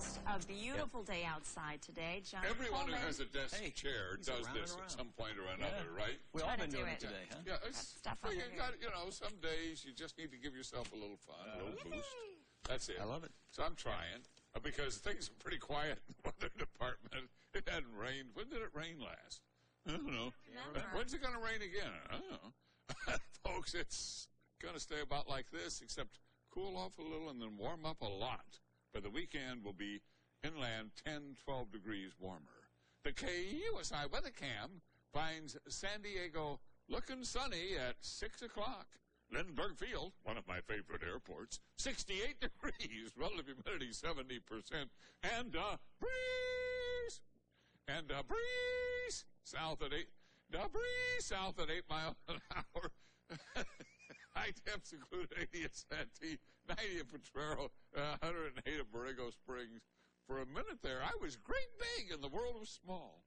forecast. A beautiful day outside today. John Everyone Coleman. who has a desk chair does this at some point or another, right? We've all been doing it today, huh? Yeah, well, you know, some days you just need to give yourself a little fun, a little boost. That's it. I love it. So I'm trying, because things are pretty quiet in the weather department. It hadn't rained. When did it rain last? I don't know. When's it going to rain again? I don't know. Folks, it's going to stay about like this, except cool off a little and then warm up a lot. By the weekend, will be inland 10, 12 degrees warmer. The KUSI weather cam finds San Diego looking sunny at 6 o'clock. Lindbergh Field, one of my favorite airports, 68 degrees, relative humidity 70%, and breeze. And breeze south at 8. Breeze south at 8 miles an hour. High temps include 80 at Santee, 90 at Potrero, 108 at Borrego Springs. For a minute there, I was great big and the world was small.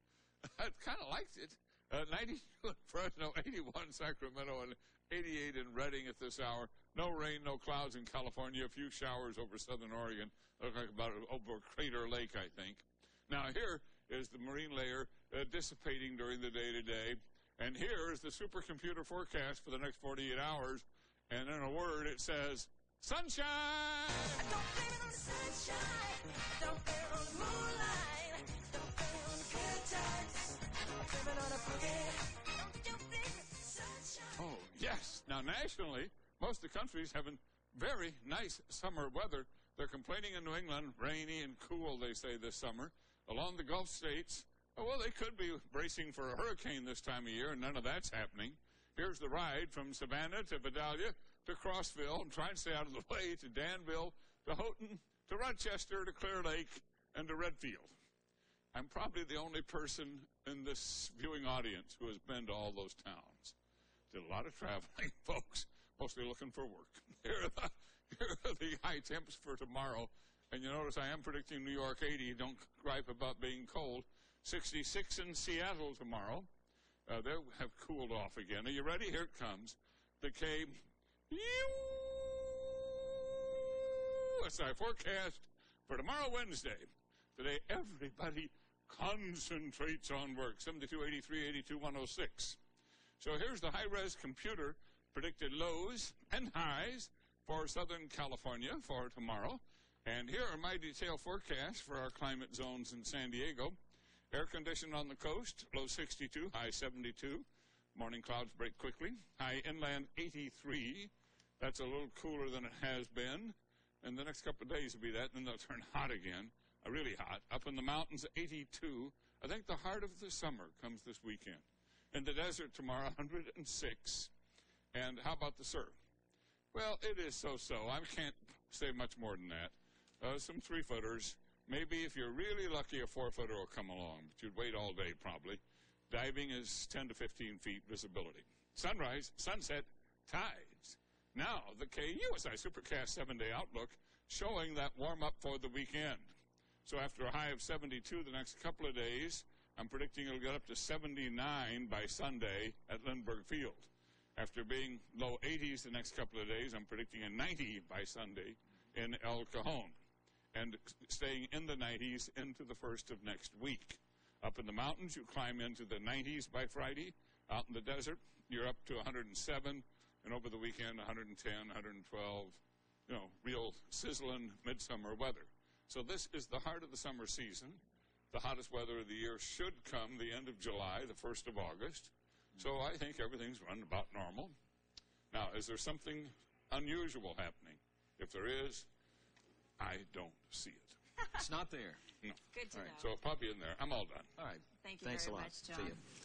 I kind of liked it. 92 in Fresno, 81 in Sacramento, and 88 in Redding at this hour. No rain, no clouds in California. A few showers over southern Oregon. Look like about over Crater Lake, I think. Now here is the marine layer dissipating during the day today. And here is the supercomputer forecast for the next 48 hours. And in a word, it says, sunshine! I don't blame it on the sunshine. I don't blame it on the moonlight. I don't blame it on the good times. I blame it on a boogie. Don't you blame it on the sunshine? Oh, yes. Now, nationally, most of the country's having very nice summer weather. They're complaining in New England, rainy and cool, they say, this summer. Along the Gulf states, well, they could be bracing for a hurricane this time of year, and none of that's happening. Here's the ride from Savannah to Vidalia to Crossville, and try and stay out of the way, to Danville, to Houghton, to Rochester, to Clear Lake, and to Redfield. I'm probably the only person in this viewing audience who has been to all those towns. Did a lot of traveling, folks, mostly looking for work. Here are the high temps for tomorrow. And you notice I am predicting New York 80. Don't gripe about being cold. 66 in Seattle tomorrow. They'll have cooled off again. Are you ready? Here it comes. The KUSI forecast for tomorrow, Wednesday. Today, everybody concentrates on work. 72, 83, 82, 106. So here's the high-res computer predicted lows and highs for Southern California for tomorrow. And here are my detailed forecasts for our climate zones in San Diego. Air conditioned on the coast, low 62, high 72. Morning clouds break quickly. High inland 83. That's a little cooler than it has been. And the next couple of days will be that, and then they'll turn hot again, really hot. Up in the mountains, 82. I think the heart of the summer comes this weekend. In the desert tomorrow, 106. And how about the surf? Well, it is so-so. I can't say much more than that. Some 3-footers. Maybe if you're really lucky, a 4-footer will come along, but you'd wait all day probably. Diving is 10 to 15 feet visibility. Sunrise, sunset, tides. Now, the KUSI Supercast 7-day outlook showing that warm-up for the weekend. So after a high of 72 the next couple of days, I'm predicting it'll get up to 79 by Sunday at Lindbergh Field. After being low 80s the next couple of days, I'm predicting a 90 by Sunday in El Cajon, and staying in the 90s into the first of next week. Up in the mountains, you climb into the 90s by Friday. Out in the desert, you're up to 107, and over the weekend, 110, 112, real sizzling midsummer weather. So this is the heart of the summer season. The hottest weather of the year should come the end of July, the 1st of August. So I think everything's run about normal. Now, is there something unusual happening? If there is, I don't see it. It's not there. No. Good to know. So it'll probably be in there. I'm all done. All right. Thank you Thanks very a lot. much, John. See you.